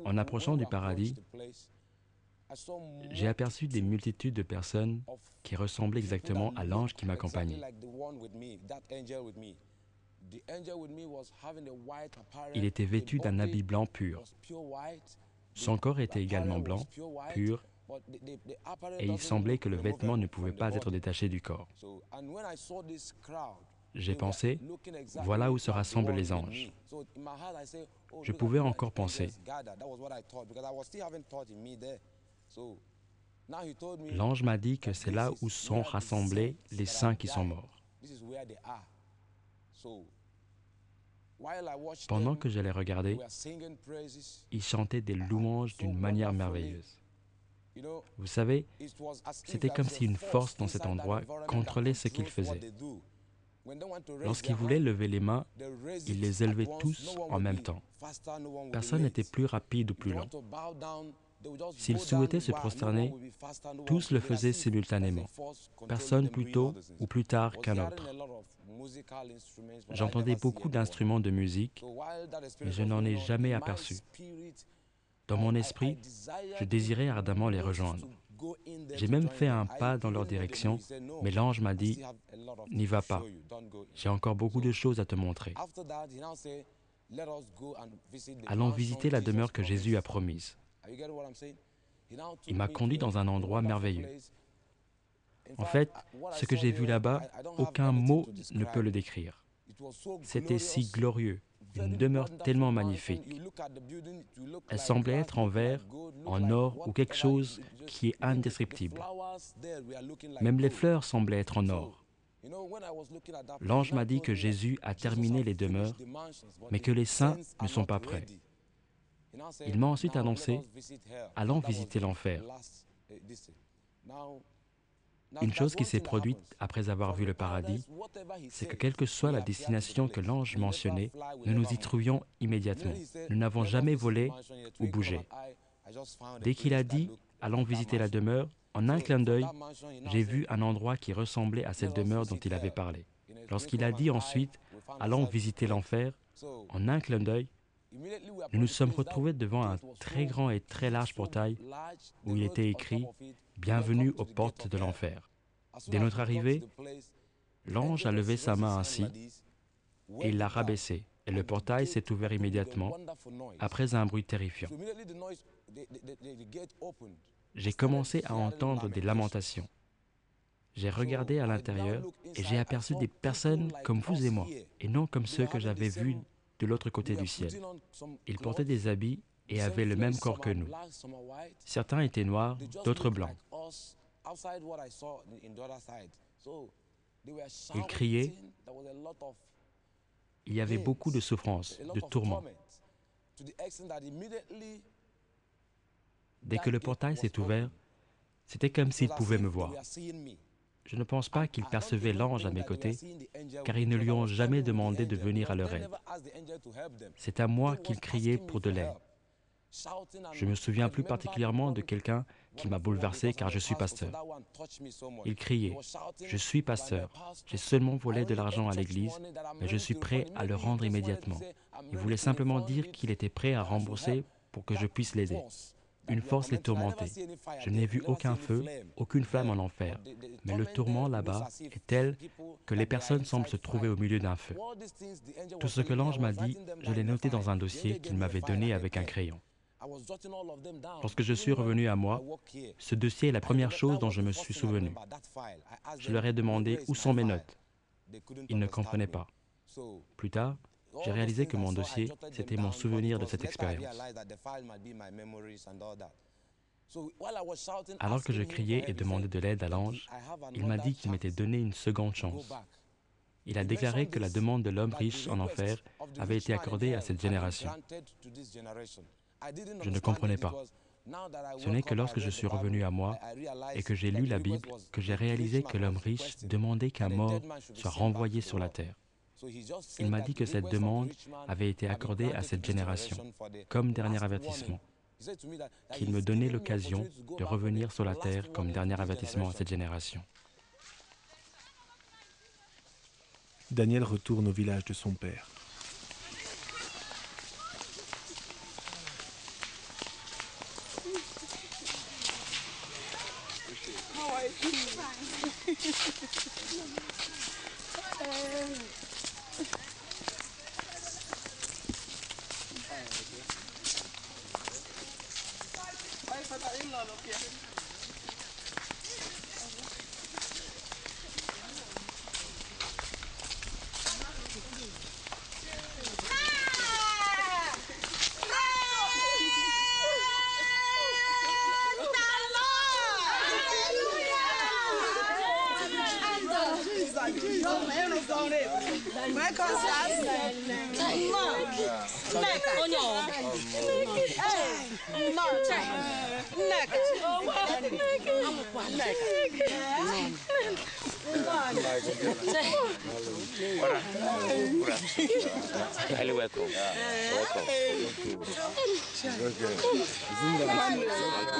En approchant du paradis, j'ai aperçu des multitudes de personnes qui ressemblaient exactement à l'ange qui m'accompagnait. Il était vêtu d'un habit blanc pur. Son corps était également blanc, pur, et il semblait que le vêtement ne pouvait pas être détaché du corps. J'ai pensé, voilà où se rassemblent les anges. Je pouvais encore penser. L'ange m'a dit que c'est là où sont rassemblés les saints qui sont morts. Pendant que je les regardais, ils chantaient des louanges d'une manière merveilleuse. Vous savez, c'était comme si une force dans cet endroit contrôlait ce qu'ils faisaient. Lorsqu'ils voulaient lever les mains, ils les élevaient tous en même temps. Personne n'était plus rapide ou plus lent. S'ils souhaitaient se prosterner, tous le faisaient simultanément. Personne plus tôt ou plus tard qu'un autre. J'entendais beaucoup d'instruments de musique, mais je n'en ai jamais aperçu. Dans mon esprit, je désirais ardemment les rejoindre. J'ai même fait un pas dans leur direction, mais l'ange m'a dit, « N'y va pas, j'ai encore beaucoup de choses à te montrer. » Allons visiter la demeure que Jésus a promise. Il m'a conduit dans un endroit merveilleux. En fait, ce que j'ai vu là-bas, aucun mot ne peut le décrire. C'était si glorieux, une demeure tellement magnifique. Elle semblait être en verre, en or ou quelque chose qui est indescriptible. Même les fleurs semblaient être en or. L'ange m'a dit que Jésus a terminé les demeures, mais que les saints ne sont pas prêts. Il m'a ensuite annoncé, allons visiter l'enfer. Une chose qui s'est produite après avoir vu le paradis, c'est que quelle que soit la destination que l'ange mentionnait, nous nous y trouvions immédiatement. Nous n'avons jamais volé ou bougé. Dès qu'il a dit « allons visiter la demeure », en un clin d'œil, j'ai vu un endroit qui ressemblait à cette demeure dont il avait parlé. Lorsqu'il a dit ensuite « allons visiter l'enfer », en un clin d'œil, nous nous sommes retrouvés devant un très grand et très large portail où il était écrit « Bienvenue aux portes de l'enfer ». Dès notre arrivée, l'ange a levé sa main ainsi et il l'a rabaissée, et le portail s'est ouvert immédiatement après un bruit terrifiant. J'ai commencé à entendre des lamentations. J'ai regardé à l'intérieur et j'ai aperçu des personnes comme vous et moi, et non comme ceux que j'avais vus de l'autre côté du ciel. Ils portaient des habits et avaient le même corps que nous. Certains étaient noirs, d'autres blancs. Ils criaient. Il y avait beaucoup de souffrance, de tourments. Dès que le portail s'est ouvert, c'était comme s'ils pouvaient me voir. Je ne pense pas qu'ils percevaient l'ange à mes côtés, car ils ne lui ont jamais demandé de venir à leur aide. C'est à moi qu'ils criaient pour de l'aide. Je me souviens plus particulièrement de quelqu'un qui m'a bouleversé car je suis pasteur. Il criait, « Je suis pasteur, j'ai seulement volé de l'argent à l'église, mais je suis prêt à le rendre immédiatement. » Il voulait simplement dire qu'il était prêt à rembourser pour que je puisse l'aider. Une force les tourmentait. Je n'ai vu aucun feu, aucune flamme en enfer, mais le tourment là-bas est tel que les personnes semblent se trouver au milieu d'un feu. Tout ce que l'ange m'a dit, je l'ai noté dans un dossier qu'il m'avait donné avec un crayon. Lorsque je suis revenu à moi, ce dossier est la première chose dont je me suis souvenu. Je leur ai demandé où sont mes notes. Ils ne comprenaient pas. Plus tard, j'ai réalisé que mon dossier, c'était mon souvenir de cette expérience. Alors que je criais et demandais de l'aide à l'ange, il m'a dit qu'il m'était donné une seconde chance. Il a déclaré que la demande de l'homme riche en enfer avait été accordée à cette génération. Je ne comprenais pas. Ce n'est que lorsque je suis revenu à moi et que j'ai lu la Bible que j'ai réalisé que l'homme riche demandait qu'un mort soit renvoyé sur la terre. Il m'a dit que cette demande avait été accordée à cette génération, comme dernier avertissement, qu'il me donnait l'occasion de revenir sur la terre comme dernier avertissement à cette génération. Daniel retourne au village de son père. Highly welcome. Welcome.